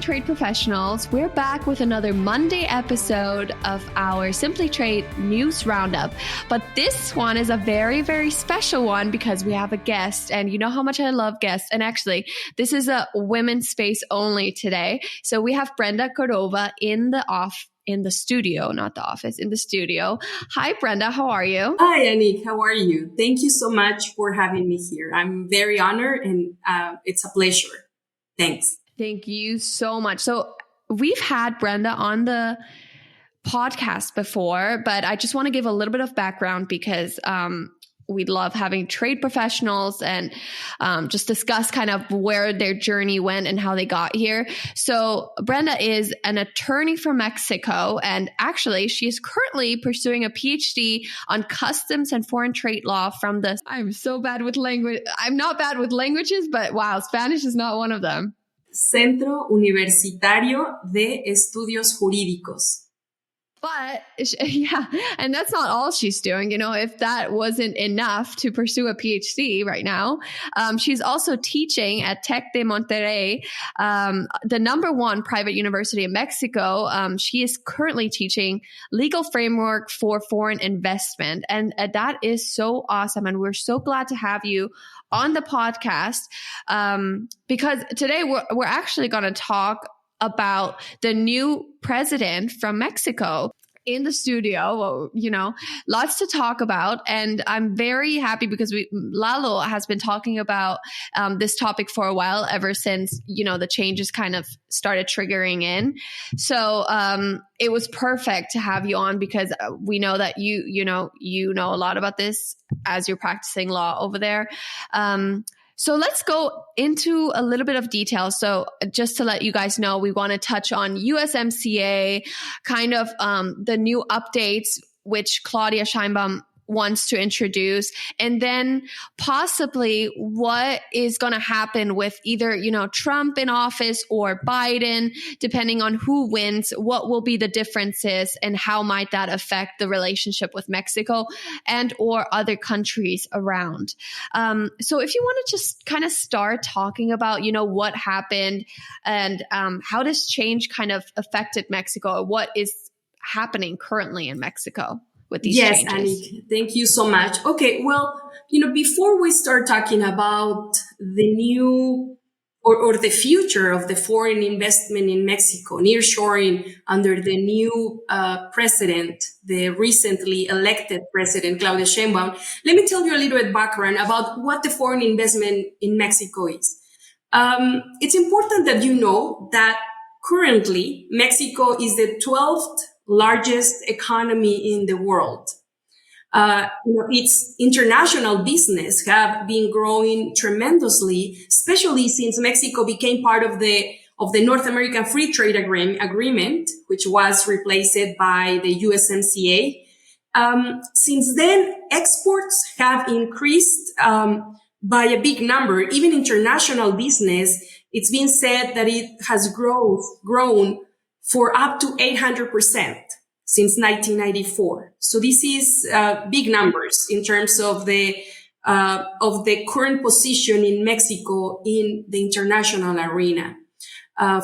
trade professionals. We're back with another Monday episode of our Simply Trade News Roundup. But this one is a very, very special one because we have a guest, and you know how much I love guests. And actually, this is a women's space only today. So we have Brenda Cordova in the studio, not the office, in the studio. Hi, Brenda. How are you? Hi, Anik. How are you? Thank you so much for having me here. I'm very honored and it's a pleasure. Thanks. Thank you so much. So we've had Brenda on the podcast before, but I just want to give a little bit of background because we love having trade professionals and just discuss kind of where their journey went and how they got here. So Brenda is an attorney from Mexico, and actually she is currently pursuing a PhD on customs and foreign trade law from the, I'm so bad with language. I'm not bad with languages, but wow, Spanish is not one of them. Centro Universitario de Estudios Jurídicos. But yeah, and that's not all she's doing. You know, if that wasn't enough to pursue a PhD right now, she's also teaching at Tec de Monterrey, the #1 private university in Mexico. She is currently teaching legal framework for foreign investment. And that is so awesome. And we're so glad to have you on the podcast because today we're actually going to talk about the new president from Mexico in the studio. Well, you know, lots to talk about. And I'm very happy because Lalo has been talking about this topic for a while, ever since, you know, the changes kind of started triggering in. So it was perfect to have you on because we know that you know a lot about this as you're practicing law over there. So let's go into a little bit of detail. So just to let you guys know, we want to touch on USMCA, kind of the new updates, which Claudia Sheinbaum wants to introduce, and then possibly what is going to happen with either, you know, Trump in office or Biden, depending on who wins. What will be the differences and how might that affect the relationship with Mexico and or other countries around? So if you want to just kind of start talking about, you know, what happened and how this change kind of affected Mexico, or what is happening currently in Mexico with these changes. Yes, Anik, thank you so much. Okay, well, you know, before we start talking about the new or the future of the foreign investment in Mexico, nearshoring under the new president, the recently elected president, Claudia Sheinbaum, let me tell you a little bit background about what the foreign investment in Mexico is. It's important that you know that currently Mexico is the 12th largest economy in the world. Its international business have been growing tremendously, especially since Mexico became part of the North American Free Trade Agreement, which was replaced by the USMCA. Since then, exports have increased by a big number. Even international business, it's been said that it has grown for up to 800% since 1994. So this is big numbers in terms of the current position in Mexico in the international arena.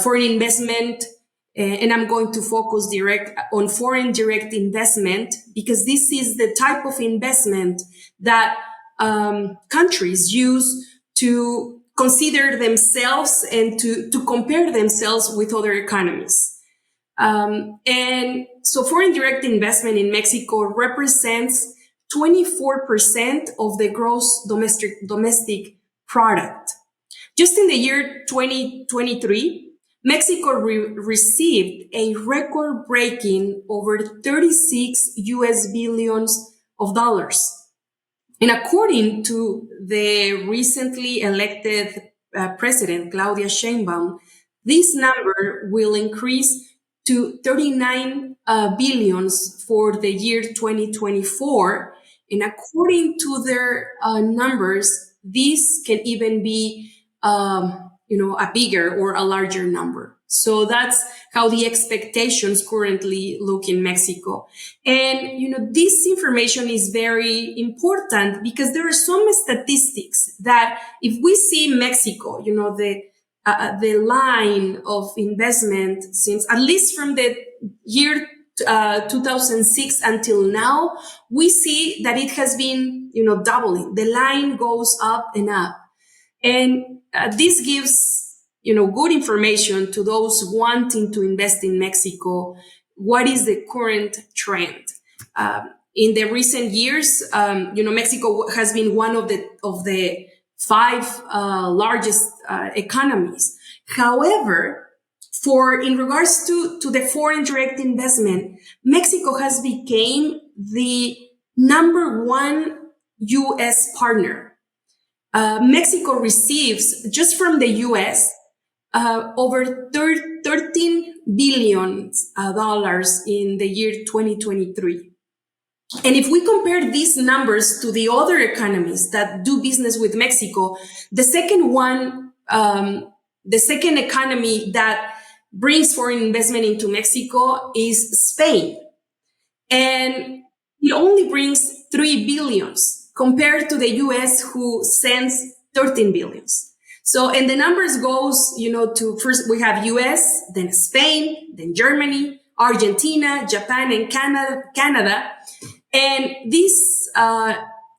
Foreign investment, and I'm going to focus on foreign direct investment because this is the type of investment that countries use to consider themselves and to compare themselves with other economies. And so foreign direct investment in Mexico represents 24% of the gross domestic product. Just in the year 2023, Mexico received a record-breaking over 36 US billions of dollars. And according to the recently elected president, Claudia Sheinbaum, this number will increase to 39 billions for the year 2024. And according to their numbers, this can even be, a bigger or a larger number. So that's how the expectations currently look in Mexico. And, this information is very important because there are some statistics that if we see Mexico, the line of investment since at least from the year 2006 until now, we see that it has been, doubling. The line goes up and up. And this gives, good information to those wanting to invest in Mexico. What is the current trend? In the recent years, Mexico has been one of the five largest economies. However, in regards to the foreign direct investment, Mexico has become the number one U.S. partner. Mexico receives, just from the U.S., over $13 billion in the year 2023. And if we compare these numbers to the other economies that do business with Mexico, the second economy that brings foreign investment into Mexico is Spain. And it only brings 3 billions compared to the US, who sends 13 billions. So, and the numbers goes, to first we have US, then Spain, then Germany, Argentina, Japan, and Canada. And these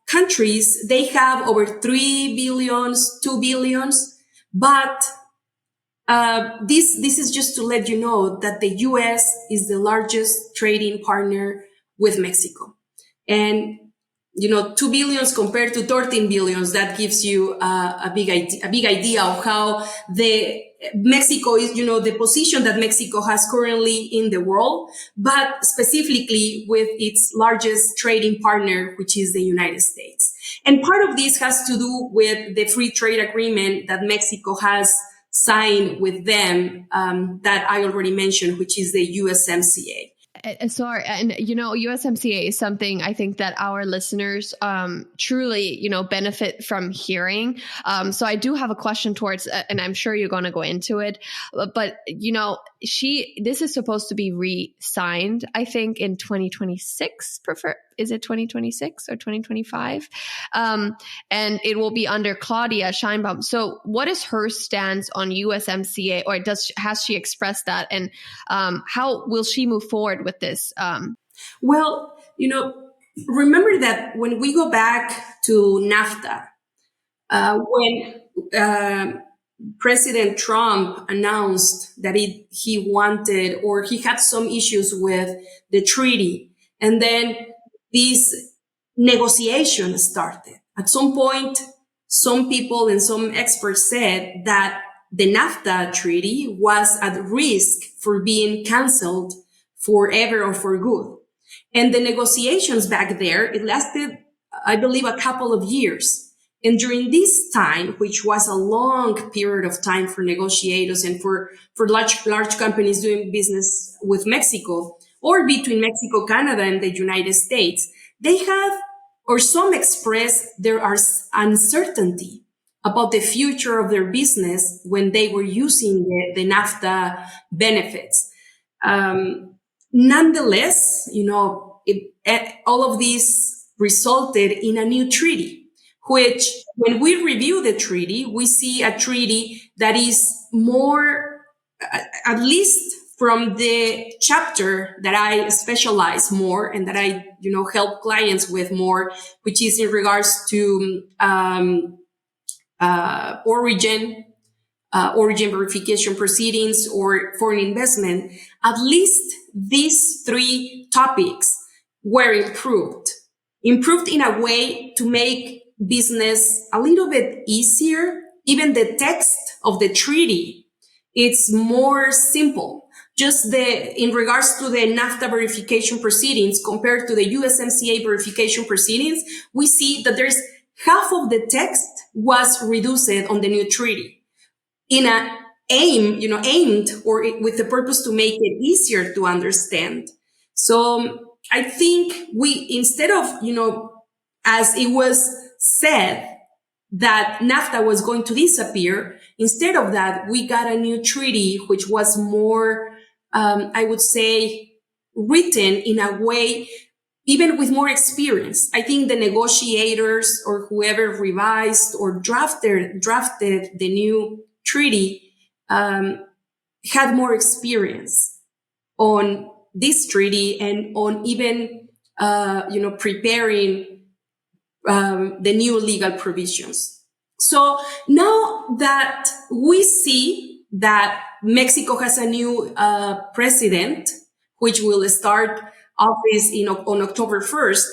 countries, they have over 3 billions, 2 billions, but this is just to let you know that the US is the largest trading partner with Mexico. And 2 billions compared to 13 billions, that gives you a big idea of how Mexico is, the position that Mexico has currently in the world, but specifically with its largest trading partner, which is the United States. And part of this has to do with the free trade agreement that Mexico has signed with them, that I already mentioned, which is the USMCA. Sorry. And, USMCA is something I think that our listeners truly, benefit from hearing. So I do have a question towards, and I'm sure you're going to go into it, but, this is supposed to be re-signed, I think, in 2026, is it 2026 or 2025? And it will be under Claudia Sheinbaum. So what is her stance on USMCA, or has she expressed that? And how will she move forward with this? Well, remember that when we go back to NAFTA, when President Trump announced that he wanted, or he had some issues with the treaty, and then these negotiations started. At some point, some people and some experts said that the NAFTA treaty was at risk for being canceled forever or for good. And the negotiations back there, it lasted, I believe, a couple of years. And during this time, which was a long period of time for negotiators and for large companies doing business with Mexico, or between Mexico, Canada, and the United States, they have, or some express their uncertainty about the future of their business when they were using the NAFTA benefits. Nonetheless, all of this resulted in a new treaty, which, when we review the treaty, we see a treaty that is more, at least from the chapter that I specialize more and that I, help clients with more, which is in regards to origin verification proceedings or foreign investment. At least these three topics were improved in a way to make business a little bit easier. Even the text of the treaty, it's more simple. Just in regards to the NAFTA verification proceedings compared to the USMCA verification proceedings, we see that there's half of the text was reduced on the new treaty in a aimed or with the purpose to make it easier to understand. So I think instead of, as it was said, that NAFTA was going to disappear, instead of that, we got a new treaty, which was more, I would say, written in a way, even with more experience. I think the negotiators or whoever revised or drafted the new treaty had more experience on this treaty and on even, preparing the new legal provisions. So now that we see that Mexico has a new president, which will start office on October 1st,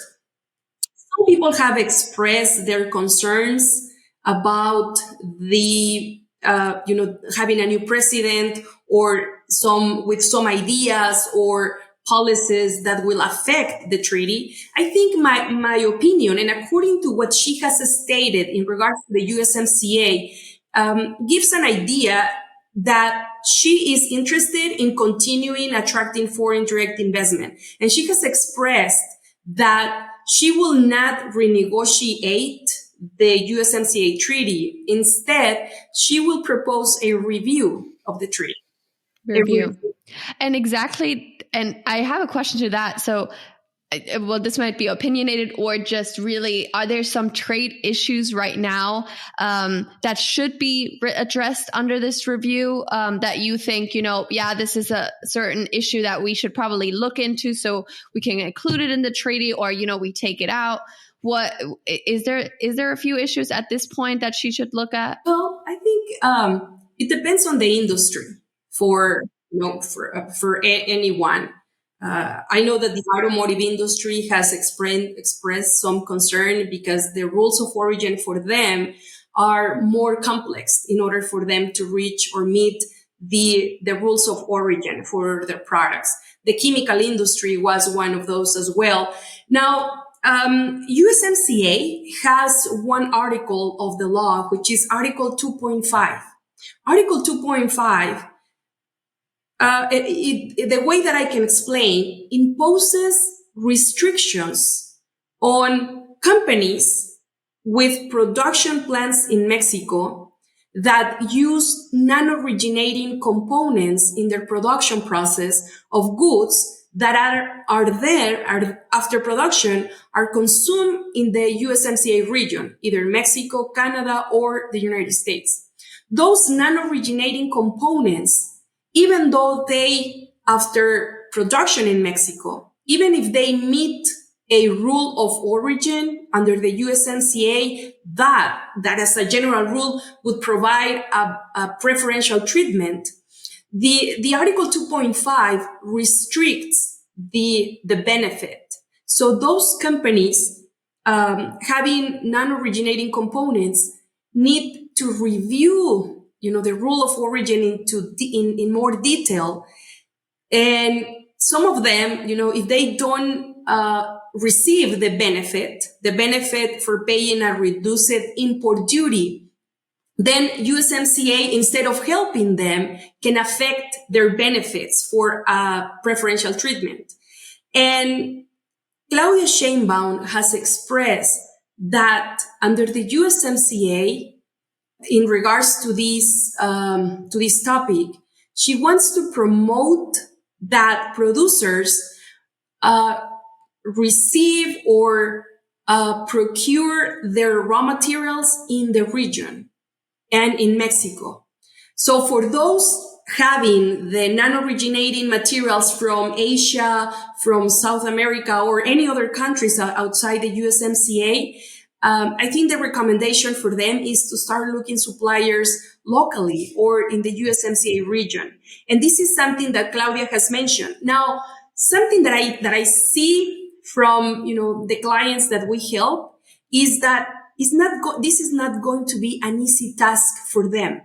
some people have expressed their concerns about the, having a new president or some ideas or policies that will affect the treaty. I think my opinion, and according to what she has stated in regards to the USMCA, gives an idea that she is interested in continuing attracting foreign direct investment. And she has expressed that she will not renegotiate the USMCA treaty. Instead, she will propose a review of the treaty. Review. And exactly, and I have a question to that. So, well, this might be opinionated or just really, are there some trade issues right now that should be addressed under this review that you think, this is a certain issue that we should probably look into so we can include it in the treaty, or, we take it out? What is there a few issues at this point that she should look at? Well, I think it depends on the industry for anyone. I know that the automotive industry has expressed some concern because the rules of origin for them are more complex in order for them to reach or meet the rules of origin for their products. The chemical industry was one of those as well. Now, USMCA has one article of the law, which is Article 2.5. Article 2.5, the way that I can explain, imposes restrictions on companies with production plants in Mexico that use non-originating components in their production process of goods that are there after production are consumed in the USMCA region, either Mexico, Canada, or the United States. Those non-originating components, even though they, after production in Mexico, even if they meet a rule of origin under the USMCA, that as a general rule would provide a preferential treatment, the Article 2.5 restricts the benefit. So those companies having non-originating components need to review, the rule of origin in more detail. And some of them, if they don't receive the benefit for paying a reduced import duty, then USMCA, instead of helping them, can affect their benefits for preferential treatment. And Claudia Sheinbaum has expressed that under the USMCA, in regards to this topic, she wants to promote that producers receive or procure their raw materials in the region and in Mexico. So for those having the non-originating materials from Asia, from South America, or any other countries outside the USMCA, I think the recommendation for them is to start looking suppliers locally or in the USMCA region. And this is something that Claudia has mentioned. Now, something that I see from, the clients that we help is that this is not going to be an easy task for them.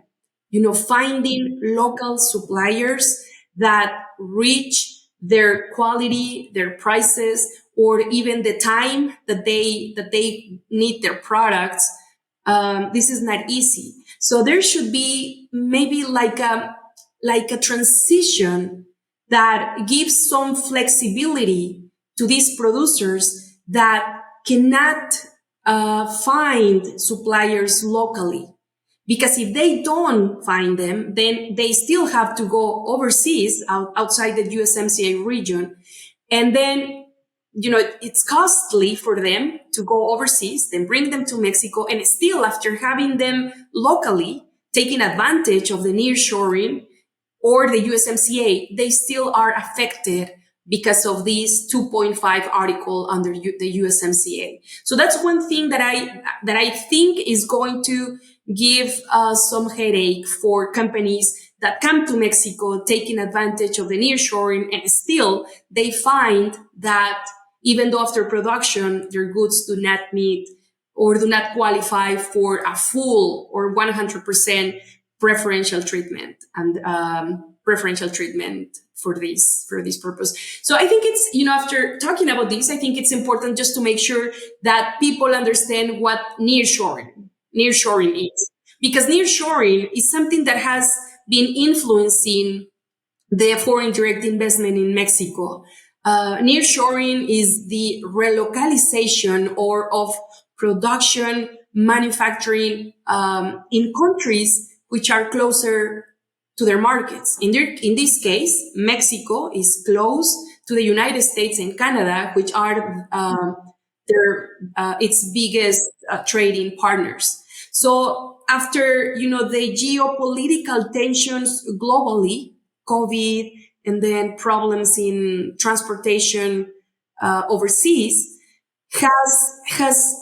Finding local suppliers that reach their quality, their prices, or even the time that they need their products. This is not easy. So there should be maybe like a transition that gives some flexibility to these producers that cannot find suppliers locally. Because if they don't find them, then they still have to go overseas outside the USMCA region. And then, it's costly for them to go overseas, then bring them to Mexico, and still after having them locally, taking advantage of the nearshoring or the USMCA, they still are affected because of this 2.5 article under the USMCA. So that's one thing that I think is going to give some headache for companies that come to Mexico taking advantage of the nearshoring, and still they find that even though after production their goods do not meet or do not qualify for a full or 100% preferential treatment and preferential treatment for this purpose. So I think it's, after talking about this, I think it's important just to make sure that people understand what nearshoring is, because nearshoring is something that has been influencing the foreign direct investment in Mexico. Nearshoring is the relocalization of production, manufacturing in countries which are closer to their markets. In this case, Mexico is close to the United States and Canada, which are its biggest trading partners. So after the geopolitical tensions globally, COVID, and then problems in transportation overseas has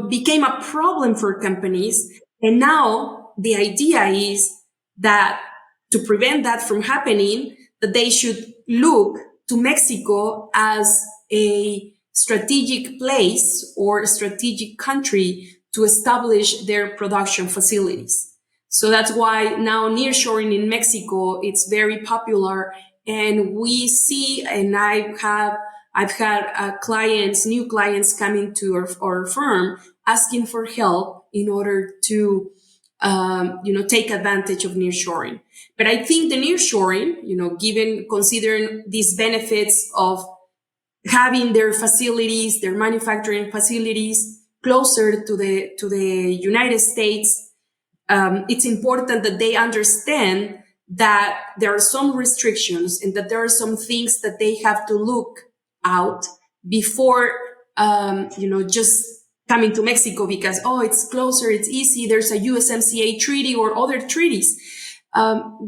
became a problem for companies. And now the idea is that to prevent that from happening, that they should look to Mexico as a strategic place or a strategic country to establish their production facilities. So that's why now nearshoring in Mexico, it's very popular. And we see, and I've had new clients coming to our firm asking for help in order to, take advantage of nearshoring. But I think the nearshoring, considering these benefits of having their facilities, their manufacturing facilities closer to the United States, it's important that they understand that there are some restrictions and that there are some things that they have to look out before, just coming to Mexico because, it's closer, it's easy, there's a USMCA treaty or other treaties.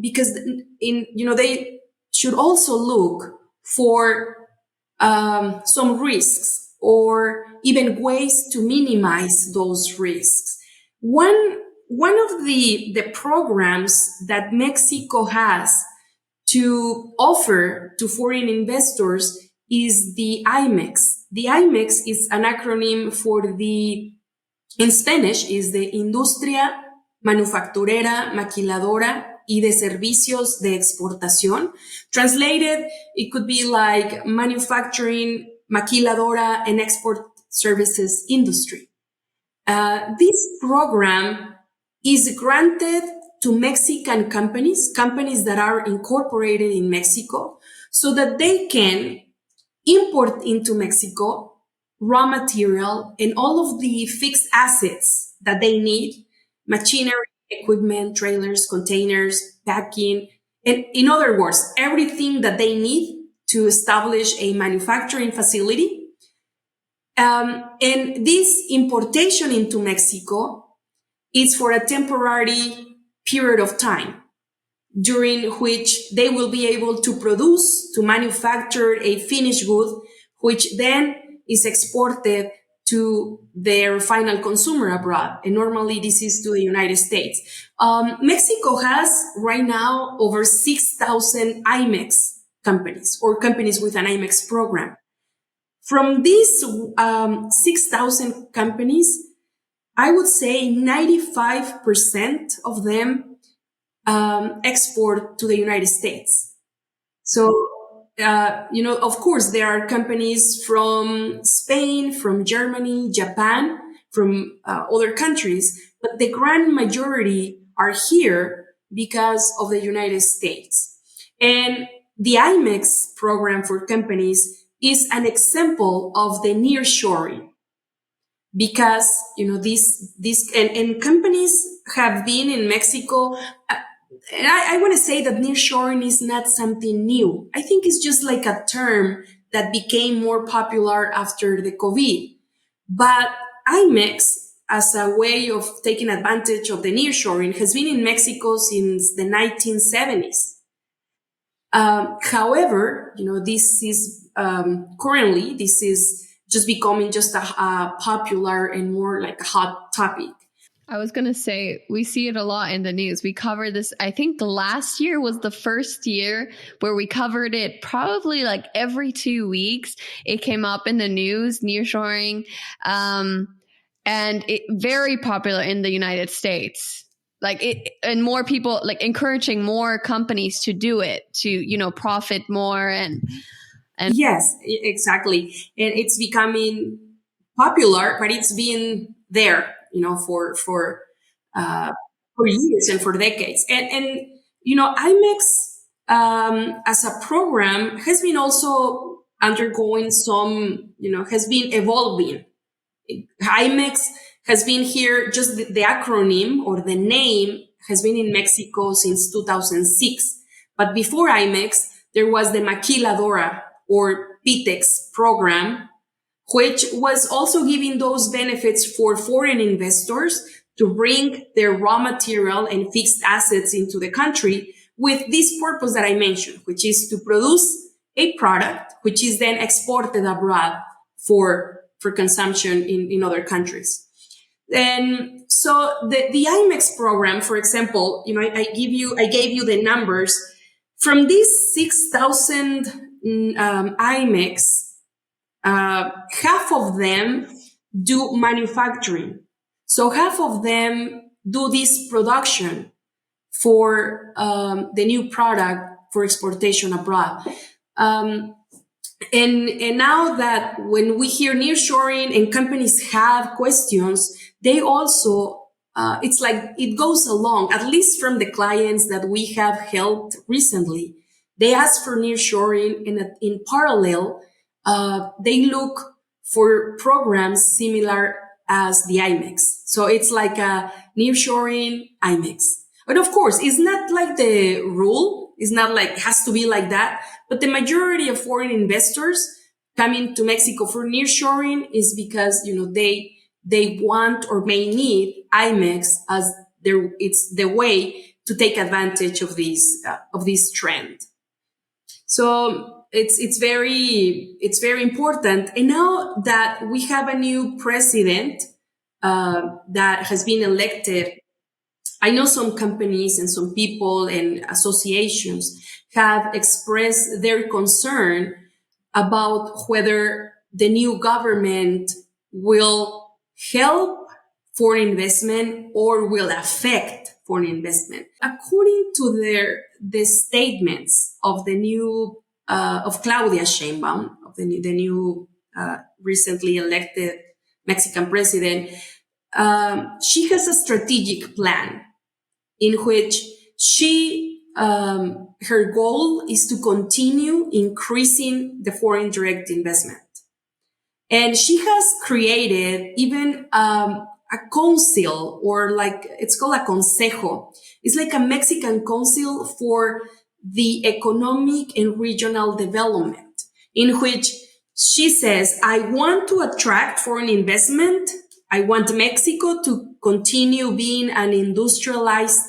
Because they should also look for some risks or even ways to minimize those risks. One of the programs that Mexico has to offer to foreign investors is the IMEX. The IMEX is an acronym in Spanish, is the Industria Manufacturera, Maquiladora y de Servicios de Exportación. Translated, it could be like manufacturing, maquiladora, and export services industry. This program is granted to Mexican companies that are incorporated in Mexico, so that they can import into Mexico raw material and all of the fixed assets that they need, machinery, equipment, trailers, containers, packing, and in other words, everything that they need to establish a manufacturing facility. And this importation into Mexico is for a temporary period of time, during which they will be able to manufacture a finished good, which then is exported to their final consumer abroad. And normally this is to the United States. Mexico has right now over 6,000 IMEX companies or companies with an IMEX program. From these 6,000 companies, I would say 95% of them export to the United States. So, of course, there are companies from Spain, from Germany, Japan, from other countries, but the grand majority are here because of the United States. And the IMEX program for companies is an example of the nearshoring, because these and companies have been in Mexico. And I want to say that nearshoring is not something new. I think it's just like a term that became more popular after the COVID. But IMEX as a way of taking advantage of the nearshoring has been in Mexico since the 1970s. However, this is currently this is just becoming just a popular and more like a hot topic. I was going to say, we see it a lot in the news. We covered this. I think the last year was the first year where we covered it probably like every 2 weeks. It came up in the news, nearshoring, and it very popular in the United States. Like it, and more people like encouraging more companies to do it, to, profit more and Yes, exactly. And it's becoming popular, but it's been there, for years and for decades. And IMEX as a program has been also undergoing some, has been evolving. IMEX has been here, just the acronym or the name has been in Mexico since 2006. But before IMEX, there was the Maquiladora or PITEX program, which was also giving those benefits for foreign investors to bring their raw material and fixed assets into the country with this purpose that I mentioned, which is to produce a product which is then exported abroad for consumption in other countries. And so the IMEX program, for example, I gave you the numbers from these 6,000 IMEX. Half of them do manufacturing. So half of them do this production for the new product for exportation abroad. And now that when we hear nearshoring and companies have questions, they also, it's like it goes along, at least from the clients that we have helped recently. They ask for nearshoring, and in parallel, they look for programs similar as the IMEX. So it's like a nearshoring IMEX. But of course, it's not like the rule. It's not like it has to be like that. But the majority of foreign investors coming to Mexico for nearshoring is because, they want or may need IMEX as it's the way to take advantage of this trend. So it's very important. And now that we have a new president that has been elected, I know some companies and some people and associations have expressed their concern about whether the new government will help foreign investment or will affect foreign investment. According to the statements of the new of Claudia Sheinbaum, of the new recently elected Mexican president, she has a strategic plan in which her goal is to continue increasing the foreign direct investment. And she has created even a council, or like it's called a consejo. It's like a Mexican council for the economic and regional development, in which she says, I want to attract foreign investment. I want Mexico to continue being an industrialized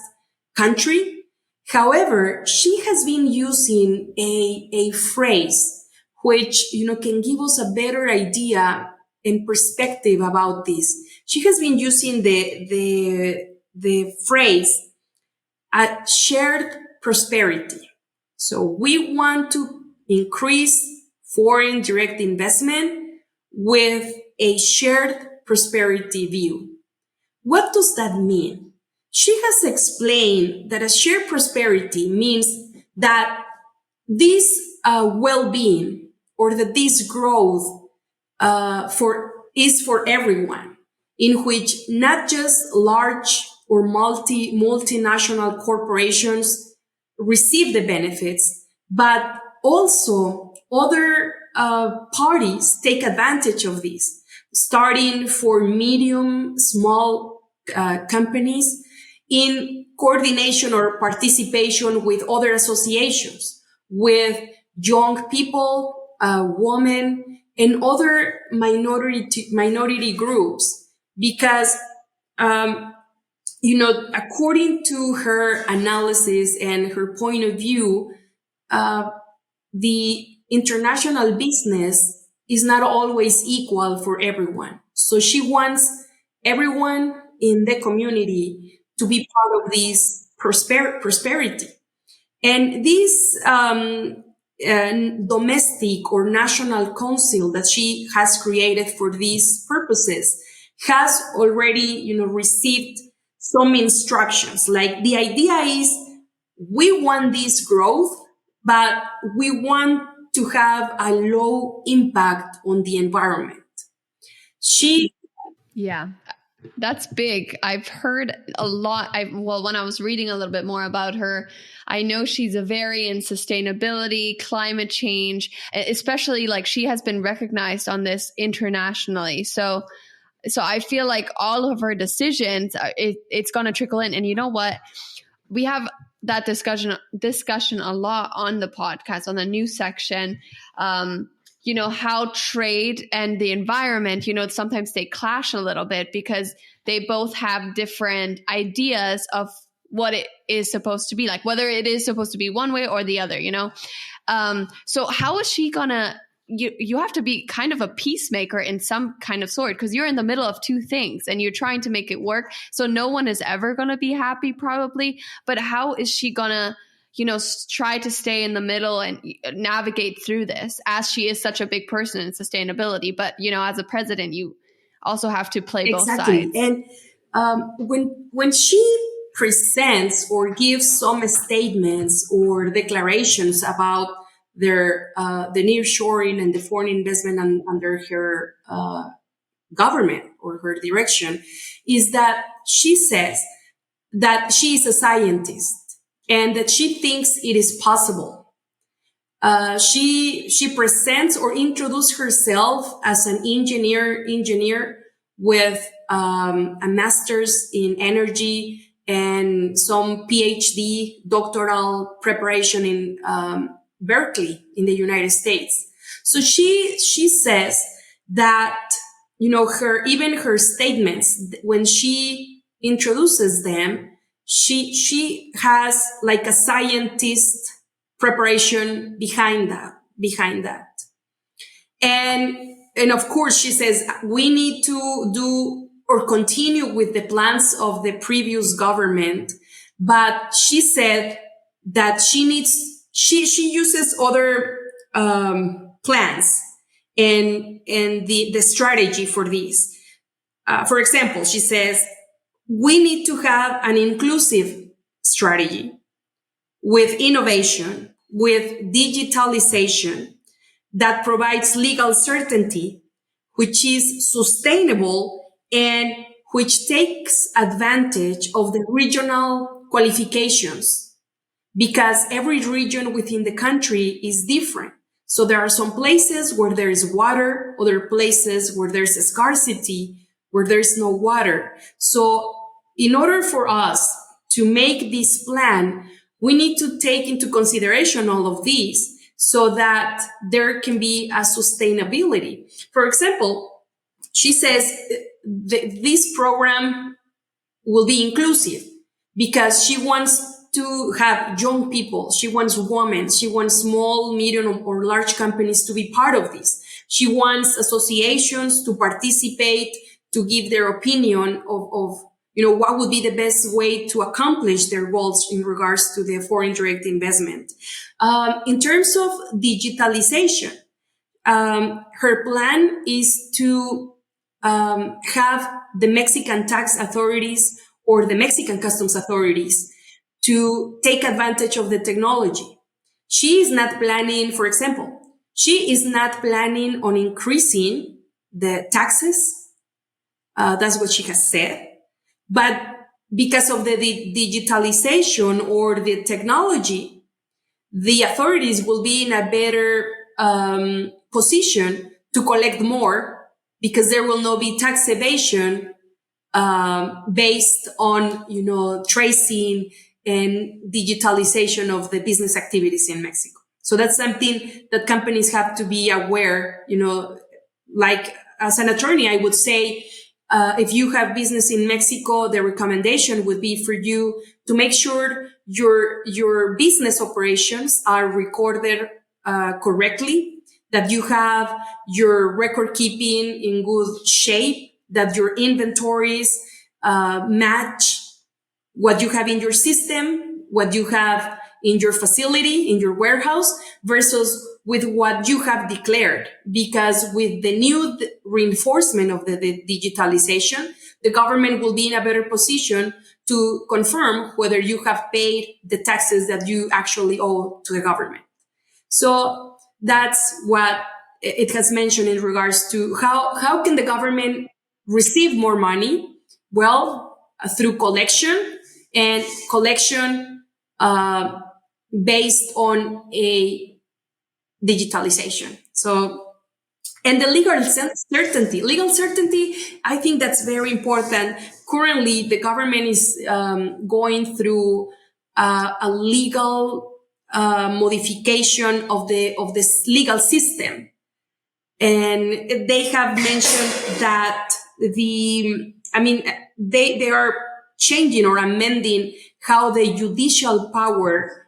country. However, she has been using a phrase which, can give us a better idea and perspective about this. She has been using the phrase shared prosperity. So we want to increase foreign direct investment with a shared prosperity view. What does that mean? She has explained that a shared prosperity means that this well-being, or that this growth is for everyone, in which not just large or multinational corporations receive the benefits, but also other parties take advantage of this, starting for medium, small companies in coordination or participation with other associations, with young people, women, and other minority groups, because, according to her analysis and her point of view, the international business is not always equal for everyone. So she wants everyone in the community to be part of this prosperity. And this domestic or national council that she has created for these purposes has already, received some instructions. Like, the idea is, we want this growth, but we want to have a low impact on the environment. Yeah, that's big. I've heard a lot. When I was reading a little bit more about her, I know she's very in sustainability, climate change, especially like she has been recognized on this internationally. So I feel like all of her decisions, it's going to trickle in. And you know what? We have that discussion a lot on the podcast, on the news section. How trade and the environment, sometimes they clash a little bit because they both have different ideas of what it is supposed to be like, whether it is supposed to be one way or the other, So how is she gonna, you have to be kind of a peacemaker in some kind of sort, because you're in the middle of two things and you're trying to make it work. So no one is ever going to be happy probably, but how is she gonna, try to stay in the middle and navigate through this, as she is such a big person in sustainability. But, as a president, you also have to play both sides. And when she presents or gives some statements or declarations about the nearshoring and the foreign investment under her government or her direction, is that she says that she is a scientist and that she thinks it is possible. She presents or introduces herself as an engineer with a master's in energy and some PhD doctoral preparation in Berkeley in the United States. So she says that, her statements, when she introduces them, she has like a scientist preparation behind that. And of course, she says we need to do or continue with the plans of the previous government. But she said that she uses other plans and the strategy for this. For example, she says, we need to have an inclusive strategy with innovation, with digitalization that provides legal certainty, which is sustainable and which takes advantage of the regional qualifications, because every region within the country is different. So there are some places where there is water, other places where there's a scarcity, where there's no water. So in order for us to make this plan, we need to take into consideration all of these so that there can be a sustainability. For example, she says this program will be inclusive because she wants to have young people. She wants women. She wants small, medium, or large companies to be part of this. She wants associations to participate, to give their opinion of what would be the best way to accomplish their goals in regards to the foreign direct investment. In terms of digitalization, her plan is to have the Mexican tax authorities or the Mexican customs authorities to take advantage of the technology. She is not planning, for example, she is not planning on increasing the taxes. That's what she has said. But because of the digitalization or the technology, the authorities will be in a better position to collect more, because there will not be tax evasion based on tracing and digitalization of the business activities in Mexico. So that's something that companies have to be aware. Like, as an attorney, I would say if you have business in Mexico, the recommendation would be for you to make sure your business operations are recorded correctly, that you have your record keeping in good shape, that your inventories match what you have in your system, what you have in your facility, in your warehouse, versus with what you have declared. Because with the new reinforcement of the digitalization, the government will be in a better position to confirm whether you have paid the taxes that you actually owe to the government. So that's what it has mentioned in regards to how can the government receive more money? Well, through collection, and collection based on a digitalization. So, and the legal certainty, I think that's very important. Currently, the government is going through a legal modification of this legal system. And they have mentioned that they are changing or amending how the judicial power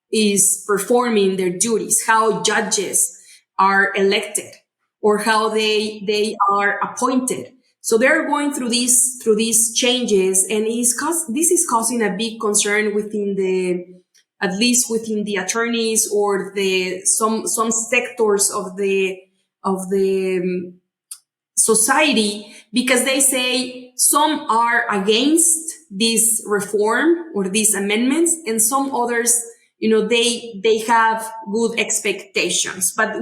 is performing their duties, how judges are elected or how they are appointed. So they're going through these changes, and this is causing a big concern at least within the attorneys or some sectors of the society, because they say some are against this reform or these amendments, and some others, they have good expectations. But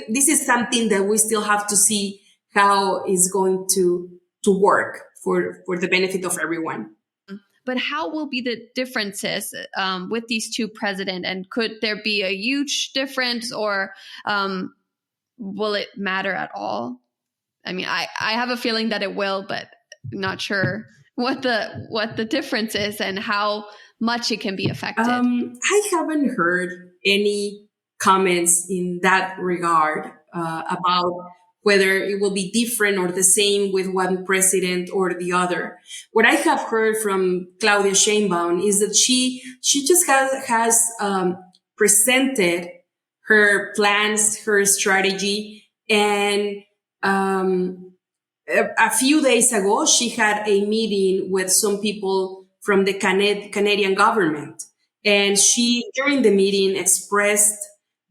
this is something that we still have to see how it's going to work for the benefit of everyone. But how will be the differences with these two presidents? And could there be a huge difference, or will it matter at all? I mean, I have a feeling that it will, but I'm not sure what the difference is and how much it can be affected. I haven't heard any comments in that regard about whether it will be different or the same with one president or the other. What I have heard from Claudia Sheinbaum is that she just has presented her plans, her strategy, and a few days ago, she had a meeting with some people from the Canadian government. And she, during the meeting, expressed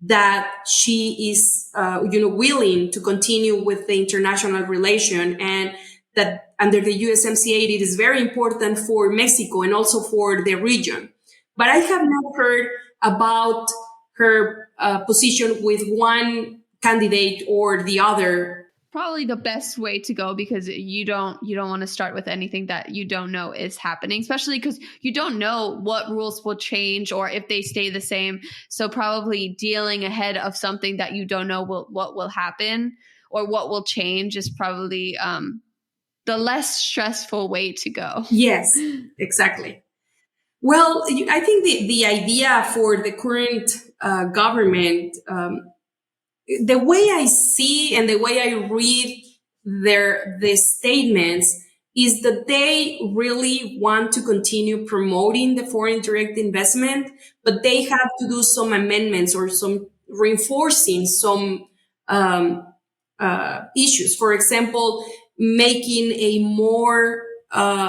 that she is, willing to continue with the international relation, and that under the USMCA, it is very important for Mexico and also for the region. But I have not heard about her position with one candidate or the other. Probably the best way to go, because you don't want to start with anything that you don't know is happening, especially because you don't know what rules will change or if they stay the same. So probably dealing ahead of something that you don't know what will happen or what will change is probably the less stressful way to go. Yes, exactly. Well, I think the idea for the current government, the way I see and the way I read the statements, is that they really want to continue promoting the foreign direct investment, but they have to do some amendments or some reinforcing some issues. For example, making a more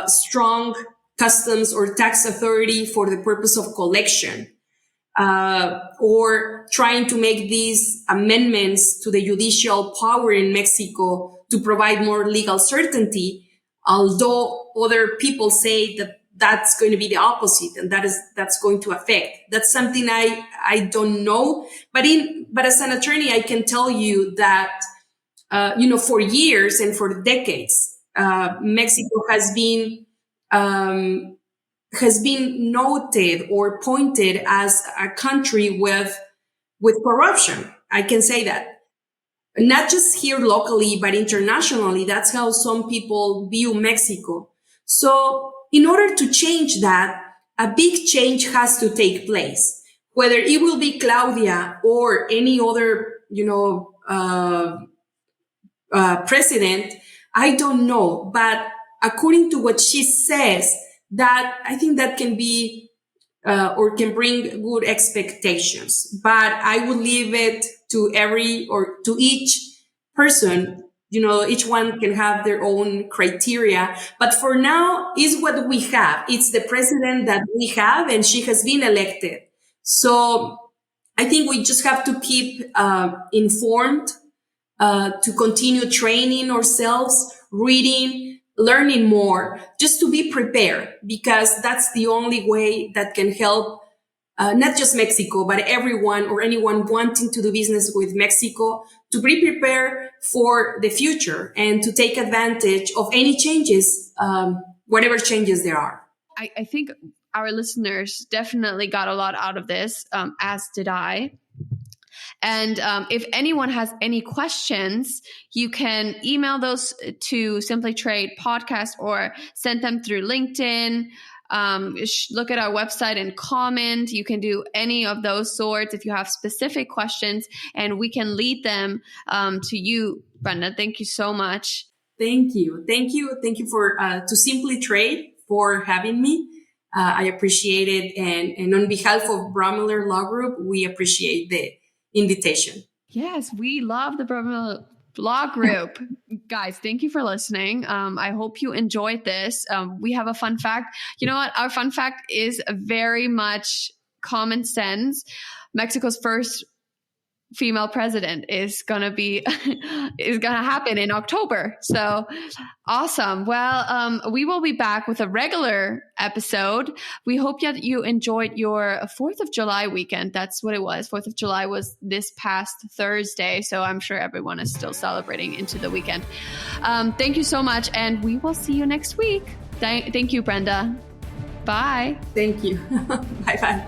strong customs or tax authority for the purpose of collection. Or trying to make these amendments to the judicial power in Mexico to provide more legal certainty, although other people say that that's going to be the opposite and that's going to affect. That's something I don't know. But as an attorney, I can tell you that, for years and for decades, Mexico has been noted or pointed as a country with corruption. I can say that. Not just here locally, but internationally. That's how some people view Mexico. So in order to change that, a big change has to take place. Whether it will be Claudia or any other, president, I don't know, but according to what she says, that I think that can be or can bring good expectations. But I would leave it to to each person. Each one can have their own criteria. But for now, is what we have. It's the president that we have, and she has been elected. So I think we just have to keep informed, to continue training ourselves, reading, learning more, just to be prepared, because that's the only way that can help not just Mexico, but everyone or anyone wanting to do business with Mexico to be prepared for the future and to take advantage of any changes, whatever changes there are. I think our listeners definitely got a lot out of this, as did I. And if anyone has any questions, you can email those to Simply Trade Podcast or send them through LinkedIn. Look at our website and comment. You can do any of those sorts if you have specific questions, and we can lead them to you, Brenda. Thank you so much. Thank you. Thank you for to Simply Trade for having me. I appreciate it. And on behalf of Bromiller Law Group, we appreciate the invitation. Yes, we love the Bromiller Law Group. Guys, thank you for listening. I hope you enjoyed this. We have a fun fact. You know what? Our fun fact is very much common sense. Mexico's first female president is gonna happen in October. So awesome. Well, we will be back with a regular episode. We hope that you enjoyed your 4th of July weekend. That's what it was. 4th of July was this past Thursday. So I'm sure everyone is still celebrating into the weekend. Thank you so much. And we will see you next week. Thank you, Brenda. Bye. Thank you. Bye-bye.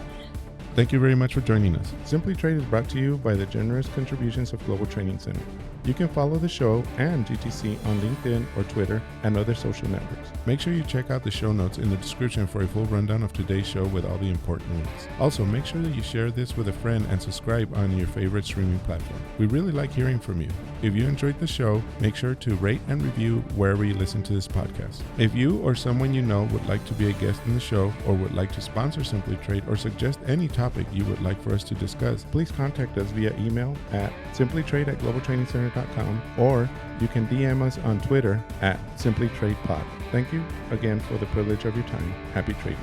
Thank you very much for joining us. Simply Trade is brought to you by the generous contributions of Global Training Center. You can follow the show and GTC on LinkedIn or Twitter and other social networks. Make sure you check out the show notes in the description for a full rundown of today's show with all the important links. Also, make sure that you share this with a friend and subscribe on your favorite streaming platform. We really like hearing from you. If you enjoyed the show, make sure to rate and review wherever you listen to this podcast. If you or someone you know would like to be a guest in the show or would like to sponsor Simply Trade or suggest any topic you would like for us to discuss, please contact us via email at simplytrade@globaltrainingcenter.com, or you can DM us on Twitter at simplytradepod. Thank you again for the privilege of your time. Happy trading.